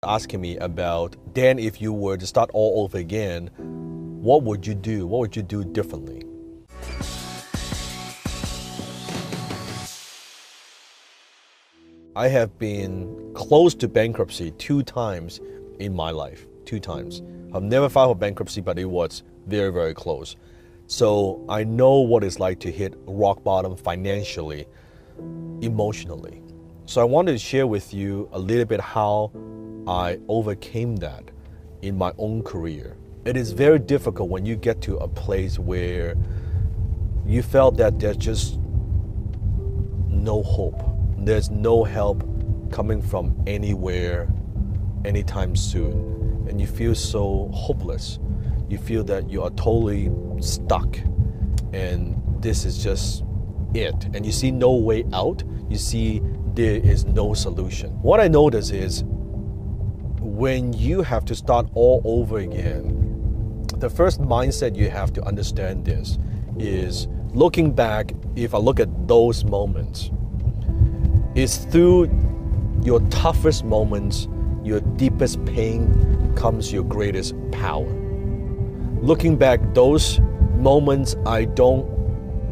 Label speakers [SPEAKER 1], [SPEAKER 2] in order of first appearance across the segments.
[SPEAKER 1] asking me about, Dan, if you were to start all over again, what would you do? What would you do differently? I have been close to bankruptcy 2 times in my life, 2 times. I've never filed for bankruptcy, but it was very, very close. So I know what it's like to hit rock bottom financially, emotionally. So I wanted to share with you a little bit how I overcame that in my own career. It is very difficult when you get to a place where you felt that there's just no hope. There's no help coming from anywhere, anytime soon. And you feel so hopeless. You feel that you are totally stuck and this is just it. And you see no way out. You see there is no solution. What I notice is when you have to start all over again, the first mindset you have to understand this is looking back. If I look at those moments, it's through your toughest moments, your deepest pain comes your greatest power. Looking back, those moments, I don't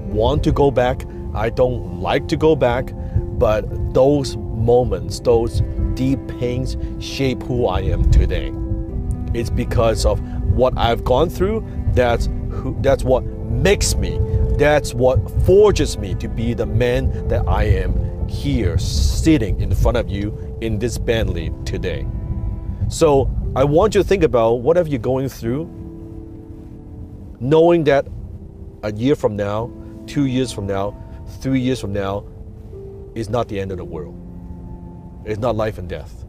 [SPEAKER 1] want to go back. I don't like to go back, but those moments, those deep pains shape who I am today. It's because of what I've gone through. That's what makes me. That's what forges me to be the man that I am here, sitting in front of you in this Bentley today. So I want you to think about whatever you're going through, knowing that a year from now, 2 years from now, 3 years from now is not the end of the world. It's not life and death.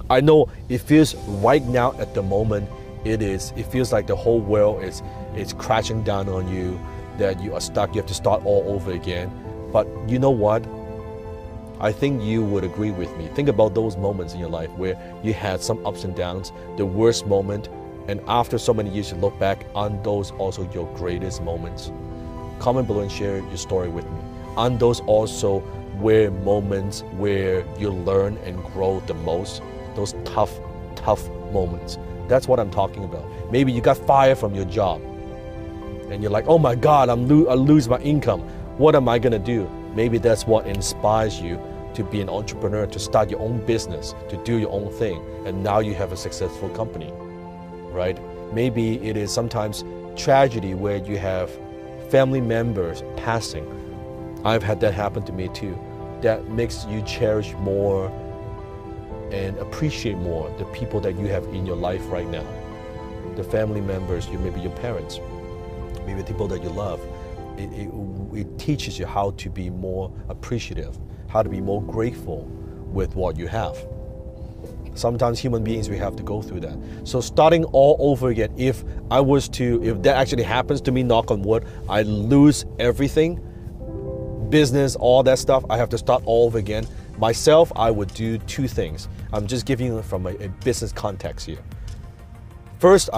[SPEAKER 1] I know it feels right now at the moment, it feels like the whole world is crashing down on you, that you are stuck, you have to start all over again. But you know what? I think you would agree with me. Think about those moments in your life where you had some ups and downs, the worst moment, and after so many years you look back, on those also your greatest moments? Comment below and share your story with me. On those also where moments where you learn and grow the most, those tough moments. That's what I'm talking about. Maybe you got fired from your job and you're like, oh my God, I lose my income. What am I gonna do? Maybe that's what inspires you to be an entrepreneur, to start your own business, to do your own thing, and now you have a successful company, right? Maybe it is sometimes tragedy where you have family members passing. I've had that happen to me too. That makes you cherish more and appreciate more the people that you have in your life right now. The family members, maybe your parents, maybe the people that you love. It teaches you how to be more appreciative, how to be more grateful with what you have. Sometimes human beings, we have to go through that. So starting all over again, if that actually happens to me, knock on wood, I lose everything, business, all that stuff, I have to start all over again. Myself, I would do 2 things. I'm just giving you from a business context here. First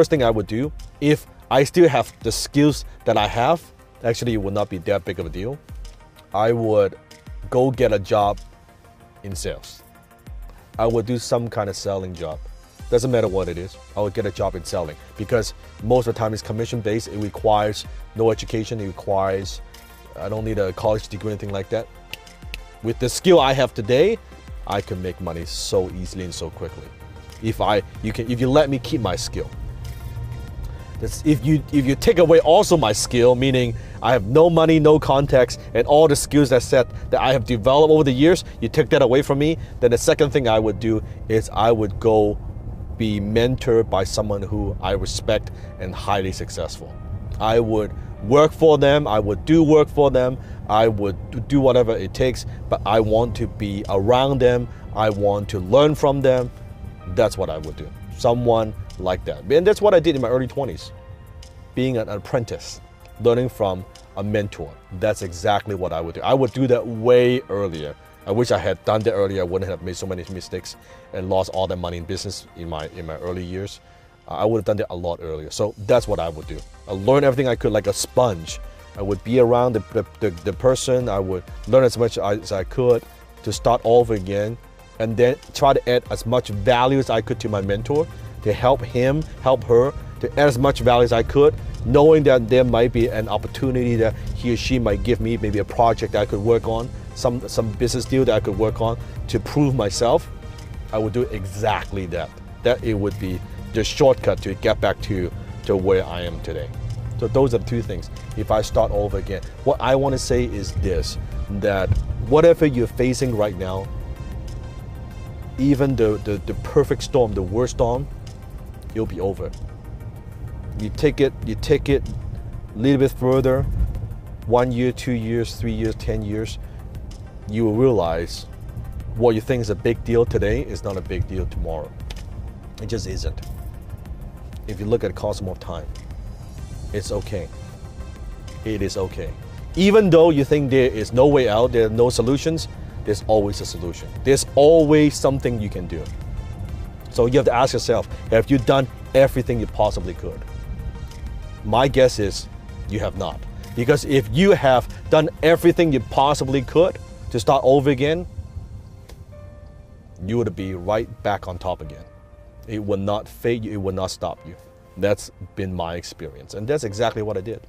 [SPEAKER 1] thing I would do, if I still have the skills that I have, actually it would not be that big of a deal. I would go get a job in sales. I would do some kind of selling job. Doesn't matter what it is. I would get a job in selling because most of the time it's commission based. It requires no education. I don't need a college degree or anything like that. With the skill I have today, I can make money so easily and so quickly. If you let me keep my skill. If you take away also my skill, meaning I have no money, no contacts, and all the skills that I have developed over the years, you take that away from me, then the second thing I would do is I would go be mentored by someone who I respect and highly successful. I would work for them, I would do work for them, I would do whatever it takes, but I want to be around them, I want to learn from them. That's what I would do. Someone like that. And that's what I did in my early 20s. Being an apprentice, learning from a mentor. That's exactly what I would do. I would do that way earlier. I wish I had done that earlier. I wouldn't have made so many mistakes and lost all that money in business in my early years. I would have done that a lot earlier. So that's what I would do. I learned everything I could like a sponge. I would be around the person. I would learn as much as I could to start all over again. and then try to add as much value as I could to my mentor, to help him, help her, to add as much value as I could, knowing that there might be an opportunity that he or she might give me, maybe a project that I could work on, some business deal that I could work on to prove myself. I would do exactly that. That it would be the shortcut to get back to where I am today. So those are the two things. If I start over again, what I want to say is this, that whatever you're facing right now, even the perfect storm, the worst storm, it'll be over. You take it a little bit further, 1 year, 2 years, 3 years, 10 years, you will realize what you think is a big deal today is not a big deal tomorrow. It just isn't. If you look at the cosmos of time, it's okay. It is okay. Even though you think there is no way out, there are no solutions, there's always a solution. There's always something you can do. So you have to ask yourself, have you done everything you possibly could? My guess is you have not. Because if you have done everything you possibly could to start over again, you would be right back on top again. It will not fade you, it will not stop you. That's been my experience, and that's exactly what I did.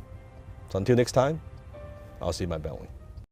[SPEAKER 1] So until next time, I'll see you in my belly.